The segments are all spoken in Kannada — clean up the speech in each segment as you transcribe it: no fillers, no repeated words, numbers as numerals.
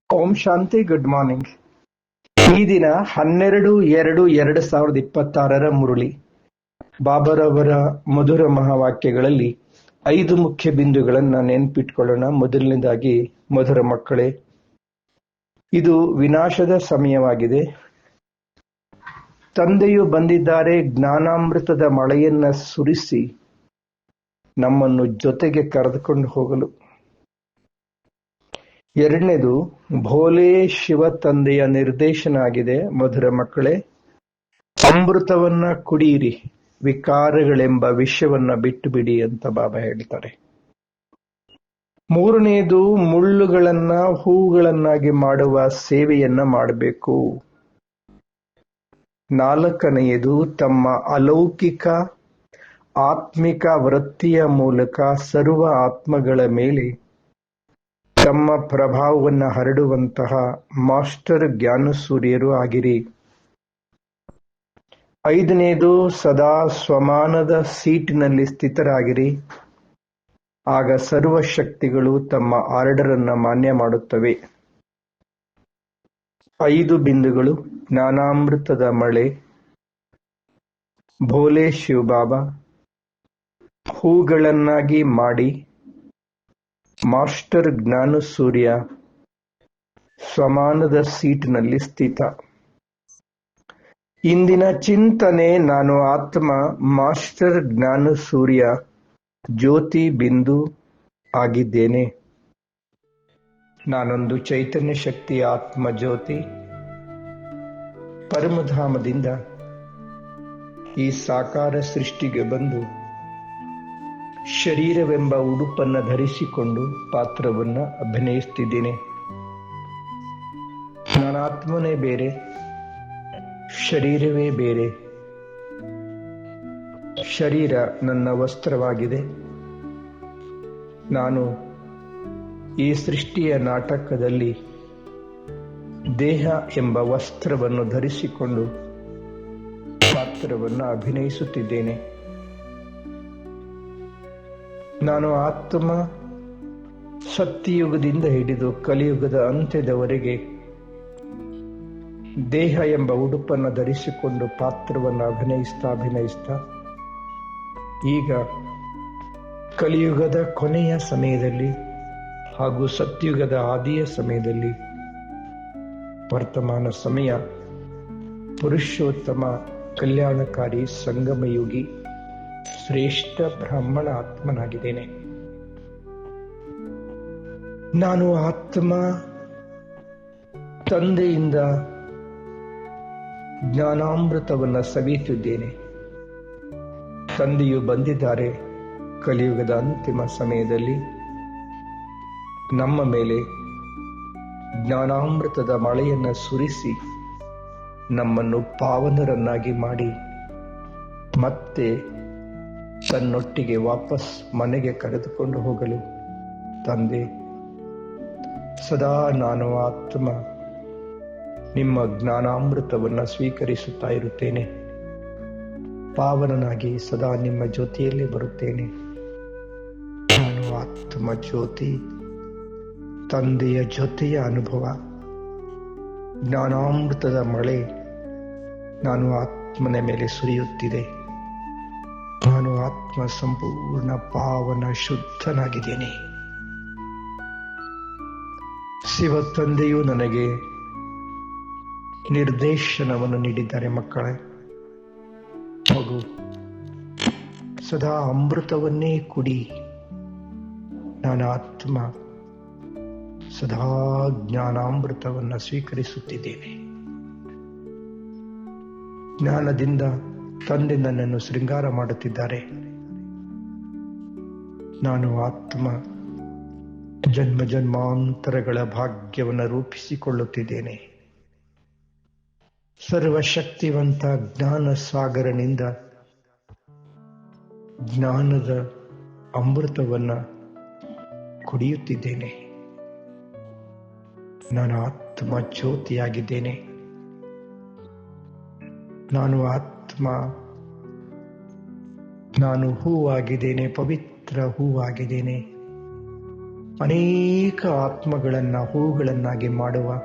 ಓಂ ಶಾಂತಿ. Good morning. ಈ ದಿನ 12/2/2026 ಮುರಳಿ ಬಾಬರವರ ಮಧುರ ಮಹಾವಾಕ್ಯಗಳಲ್ಲಿ 5 ಮುಖ್ಯ ಬಿಂದುಗಳನ್ನು ನೆನ್ಪಿಟ್ಕೊಳ್ಳೋಣ. ಮೊದಲನೇದಾಗಿ, ಮಧುರ ಮಕ್ಕಳೇ, ಇದು ವಿನಾಶದ ಸಮಯವಾಗಿದೆ. ತಂದೆಯು ಬಂದಿದ್ದಾರೆ ಜ್ಞಾನಾಮೃತದ ಮಳೆಯನ್ನ ಸುರಿಸಿ ನಮ್ಮನ್ನು ಜೊತೆಗೆ ಕರೆದುಕೊಂಡು ಹೋಗಲು. ಎರಡನೇದು, ಭೋಲೆ ಶಿವ ತಂದೆಯ ನಿರ್ದೇಶನ ಆಗಿದೆ. ಮಧುರ ಮಕ್ಕಳೇ, ಅಮೃತವನ್ನ ಕುಡಿಯಿರಿ, ವಿಕಾರಗಳೆಂಬ ವಿಷವನ್ನ ಬಿಟ್ಟು ಬಿಡಿ ಅಂತ ಬಾಬಾ ಹೇಳ್ತಾರೆ. ಮೂರನೆಯದು, ಮುಳ್ಳುಗಳನ್ನ ಹೂಗಳನ್ನಾಗಿ ಮಾಡುವ ಸೇವೆಯನ್ನ ಮಾಡಬೇಕು. ನಾಲ್ಕನೆಯದು, ತಮ್ಮ ಅಲೌಕಿಕ ಆತ್ಮಿಕ ವೃತ್ತಿಯ ಮೂಲಕ ಸರ್ವ ಆತ್ಮಗಳ ಮೇಲೆ ತಮ್ಮ ಪ್ರಭಾವವನ್ನು ಹರಡುವಂತಹ ಮಾಸ್ಟರ್ ಜ್ಞಾನಸೂರ್ಯರು ಆಗಿರಿ. ಐದನೇದು, ಸದಾ ಸ್ವಮಾನದ ಸೀಟಿನಲ್ಲಿ ಸ್ಥಿತರಾಗಿರಿ. ಆಗ ಸರ್ವ ಶಕ್ತಿಗಳು ತಮ್ಮ ಆರ್ಡರ್ ಅನ್ನ ಮಾನ್ಯ ಮಾಡುತ್ತವೆ. 5 ಬಿಂದುಗಳು: ಜ್ಞಾನಾಮೃತದ ಮಳೆ, ಭೋಲೆ ಶಿವಬಾಬಾ, ಹೂಗಳನ್ನಾಗಿ ಮಾಡಿ, ಮಾಸ್ಟರ್ ಜ್ಞಾನಸೂರ್ಯ, ಸ್ವಮಾನದ ಸೀಟಿನಲ್ಲಿ ಸ್ಥಿತ. ಇಂದಿನ ಚಿಂತನೆ: ನಾನು ಆತ್ಮ ಮಾಸ್ಟರ್ ಜ್ಞಾನಸೂರ್ಯ ಜ್ಯೋತಿ ಬಿಂದು ಆಗಿದ್ದೇನೆ. ನಾನೊಂದು ಚೈತನ್ಯ ಶಕ್ತಿಯ ಆತ್ಮ ಜ್ಯೋತಿ. ಪರಮಧಾಮದಿಂದ ಈ ಸಾಕಾರ ಸೃಷ್ಟಿಗೆ ಬಂದು ಶರೀರವೆಂಬ ಉಡುಪನ್ನು ಧರಿಸಿಕೊಂಡು ಪಾತ್ರವನ್ನು ಅಭಿನಯಿಸುತ್ತಿದ್ದೇನೆ. ನನ್ನ ಆತ್ಮನೇ ಬೇರೆ, ಶರೀರವೇ ಬೇರೆ. ಶರೀರ ನನ್ನ ವಸ್ತ್ರವಾಗಿದೆ. ನಾನು ಈ ಸೃಷ್ಟಿಯ ನಾಟಕದಲ್ಲಿ ದೇಹ ಎಂಬ ವಸ್ತ್ರವನ್ನು ಧರಿಸಿಕೊಂಡು ಪಾತ್ರವನ್ನು ಅಭಿನಯಿಸುತ್ತಿದ್ದೇನೆ. ನಾನು ಆತ್ಮ ಸತ್ಯಯುಗದಿಂದ ಹಿಡಿದು ಕಲಿಯುಗದ ಅಂತ್ಯದವರೆಗೆ ದೇಹ ಎಂಬ ಉಡುಪನ್ನು ಧರಿಸಿಕೊಂಡು ಪಾತ್ರವನ್ನು ಅಭಿನಯಿಸ್ತಾ ಈಗ ಕಲಿಯುಗದ ಕೊನೆಯ ಸಮಯದಲ್ಲಿ ಹಾಗೂ ಸತ್ಯುಗದ ಆದಿಯ ಸಮಯದಲ್ಲಿ ವರ್ತಮಾನ ಸಮಯ ಪುರುಷೋತ್ತಮ ಕಲ್ಯಾಣಕಾರಿ ಸಂಗಮಯುಗಿ ಶ್ರೇಷ್ಠ ಬ್ರಾಹ್ಮಣ ಆತ್ಮನಾಗಿದ್ದೇನೆ. ನಾನು ಆತ್ಮ ತಂದೆಯಿಂದ ಜ್ಞಾನಾಮೃತವನ್ನು ಸವಿಯುತ್ತಿದ್ದೇನೆ. ತಂದೆಯು ಬಂದಿದ್ದಾರೆ ಕಲಿಯುಗದ ಅಂತಿಮ ಸಮಯದಲ್ಲಿ ನಮ್ಮ ಮೇಲೆ ಜ್ಞಾನಾಮೃತದ ಮಳೆಯನ್ನು ಸುರಿಸಿ ನಮ್ಮನ್ನು ಪಾವನರನ್ನಾಗಿ ಮಾಡಿ ಮತ್ತೆ ತನ್ನೊಟ್ಟಿಗೆ ವಾಪಸ್ ಮನೆಗೆ ಕರೆದುಕೊಂಡು ಹೋಗಲು. ತಂದೆ, ಸದಾ ನಾನು ಆತ್ಮ ನಿಮ್ಮ ಜ್ಞಾನಾಮೃತವನ್ನು ಸ್ವೀಕರಿಸುತ್ತಾ ಇರುತ್ತೇನೆ. ಪಾವನನಾಗಿ ಸದಾ ನಿಮ್ಮ ಜೊತೆಯಲ್ಲೇ ಬರುತ್ತೇನೆ. ನಾನು ಆತ್ಮ ಜ್ಯೋತಿ, ತಂದೆಯ ಜೊತೆಯ ಅನುಭವ, ಜ್ಞಾನಾಮೃತದ ಮಳೆ ನಾನು ಆತ್ಮನ ಮೇಲೆ ಸುರಿಯುತ್ತಿದೆ. ನಾನು ಆತ್ಮ ಸಂಪೂರ್ಣ ಪಾವನ ಶುದ್ಧನಾಗಿದ್ದೇನೆ. ಶಿವ ತಂದೆಯು ನನಗೆ ನಿರ್ದೇಶನವನ್ನು ನೀಡಿದ್ದಾರೆ. ಮಕ್ಕಳೇ, ಮಗು, ಸದಾ ಅಮೃತವನ್ನೇ ಕುಡಿ. ನಾನು ಆತ್ಮ ಸದಾ ಜ್ಞಾನಾಮೃತವನ್ನು ಸ್ವೀಕರಿಸುತ್ತಿದ್ದೇನೆ. ಜ್ಞಾನದಿಂದ ತಂದೆ ನನ್ನನ್ನು ಶೃಂಗಾರ ಮಾಡುತ್ತಿದ್ದಾರೆ. ನಾನು ಆತ್ಮ ಜನ್ಮ ಜನ್ಮಾಂತರಗಳ ಭಾಗ್ಯವನ್ನು ರೂಪಿಸಿಕೊಳ್ಳುತ್ತಿದ್ದೇನೆ. ಸರ್ವಶಕ್ತಿವಂತ ಜ್ಞಾನ ಸಾಗರನಿಂದ ಜ್ಞಾನದ ಅಮೃತವನ್ನು ಕುಡಿಯುತ್ತಿದ್ದೇನೆ. ನಾನು ಆತ್ಮ ಜ್ಯೋತಿಯಾಗಿದ್ದೇನೆ. ನಾನು ಆತ್ಮ, ನಾನು ಹೂವಾಗಿದ್ದೇನೆ, ಪವಿತ್ರ ಹೂವಾಗಿದ್ದೇನೆ. ಅನೇಕ ಆತ್ಮಗಳನ್ನು ಹೂಗಳನ್ನಾಗಿ ಮಾಡುವ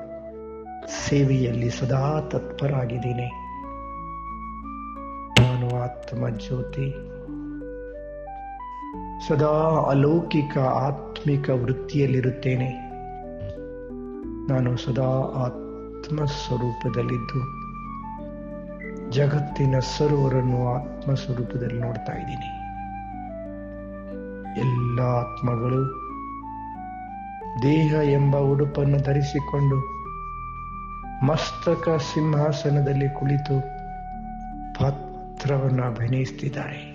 ಸೇವೆಯಲ್ಲಿ ಸದಾ ತತ್ಪರಾಗಿದ್ದೇನೆ. ನಾನು ಆತ್ಮ ಜ್ಯೋತಿ, ಸದಾ ಅಲೌಕಿಕ ಆತ್ಮಿಕ ವೃತ್ತಿಯಲ್ಲಿರುತ್ತೇನೆ. ನಾನು ಸದಾ ಆತ್ಮ ಸ್ವರೂಪದಲ್ಲಿದ್ದು ಜಗತ್ತಿನ ಸರ್ವರನ್ನು ಆತ್ಮ ಸ್ವರೂಪದಲ್ಲಿ ನೋಡ್ತಾ ಇದ್ದೀನಿ. ಎಲ್ಲ ಆತ್ಮಗಳು ದೇಹ ಎಂಬ ಉಡುಪನ್ನು ಧರಿಸಿಕೊಂಡು ಮಸ್ತಕ ಸಿಂಹಾಸನದಲ್ಲಿ ಕುಳಿತು ಪಾತ್ರವನ್ನು ಅಭಿನಯಿಸುತ್ತಿದ್ದಾರೆ.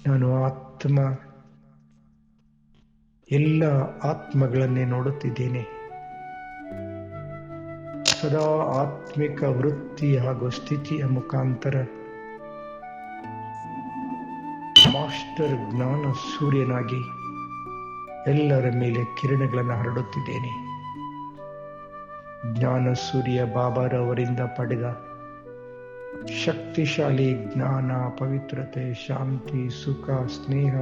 ನಾನು ಆತ್ಮ ಎಲ್ಲ ಆತ್ಮಗಳನ್ನೇ ನೋಡುತ್ತಿದ್ದೇನೆ. ಸದಾ ಆತ್ಮಿಕ ವೃತ್ತಿ ಹಾಗೂ ಸ್ಥಿತಿಯ ಮುಖಾಂತರ ಮಾಸ್ಟರ್ ಜ್ಞಾನ ಸೂರ್ಯನಾಗಿ ಎಲ್ಲರ ಮೇಲೆ ಕಿರಣಗಳನ್ನು ಹರಡುತ್ತಿದ್ದೇನೆ. ಜ್ಞಾನ ಸೂರ್ಯ ಬಾಬಾರವರಿಂದ ಪಡೆದ ಶಕ್ತಿಶಾಲಿ ಜ್ಞಾನ, ಪವಿತ್ರತೆ, ಶಾಂತಿ, ಸುಖ, ಸ್ನೇಹ,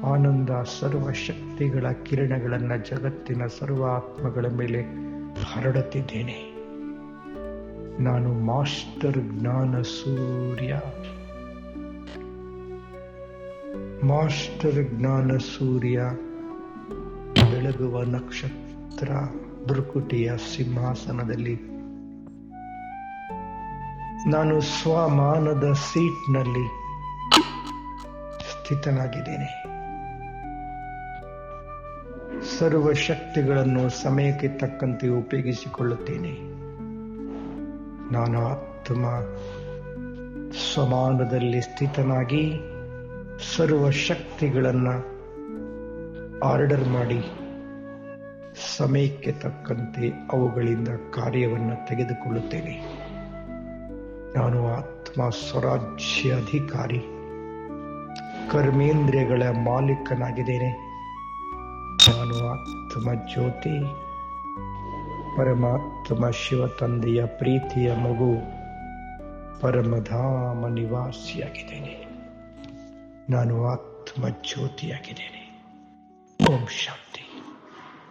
ಆನಂದ, ಸರ್ವ ಶಕ್ತಿಗಳ ಕಿರಣಗಳನ್ನು ಜಗತ್ತಿನ ಸರ್ವ ಆತ್ಮಗಳ ಮೇಲೆ ಹರಡುತ್ತಿದ್ದೇನೆ. ನಾನು ಮಾಸ್ಟರ್ ಜ್ಞಾನ ಸೂರ್ಯ. ಮಾಸ್ಟರ್ ಜ್ಞಾನ ಸೂರ್ಯ ಬೆಳಗುವ ನಕ್ಷತ್ರ ಭೃಕುಟಿಯ ಸಿಂಹಾಸನದಲ್ಲಿ ನಾನು ಸ್ವಮಾನದ ಸೀಟ್ನಲ್ಲಿ ಸ್ಥಿತನಾಗಿದ್ದೇನೆ. ಸರ್ವ ಶಕ್ತಿಗಳನ್ನು ಸಮಯಕ್ಕೆ ತಕ್ಕಂತೆ ಉಪಯೋಗಿಸಿಕೊಳ್ಳುತ್ತೇನೆ. ನಾನು ಆತ್ಮ ಸ್ವಮಾನದಲ್ಲಿ ಸ್ಥಿತನಾಗಿ ಸರ್ವ ಶಕ್ತಿಗಳನ್ನು ಆರ್ಡರ್ ಮಾಡಿ ಸಮಯಕ್ಕೆ ತಕ್ಕಂತೆ ಅವುಗಳಿಂದ ಕಾರ್ಯವನ್ನು ತೆಗೆದುಕೊಳ್ಳುತ್ತೇನೆ. ನಾನು ಆತ್ಮ ಸ್ವರಾಜ್ಯ ಅಧಿಕಾರಿ, ಕರ್ಮೇಂದ್ರಿಯಗಳ ಮಾಲೀಕನಾಗಿದ್ದೇನೆ. ನಾನು ಆತ್ಮ ಜ್ಯೋತಿ, ಪರಮಾತ್ಮ ಶಿವ ತಂದೆಯ ಪ್ರೀತಿಯ ಮಗು, ಪರಮಧಾಮ ನಿವಾಸಿಯಾಗಿದ್ದೇನೆ. ನಾನು ಆತ್ಮ ಜ್ಯೋತಿಯಾಗಿದ್ದೇನೆ. ಓಂ ಶಾಂತಿ.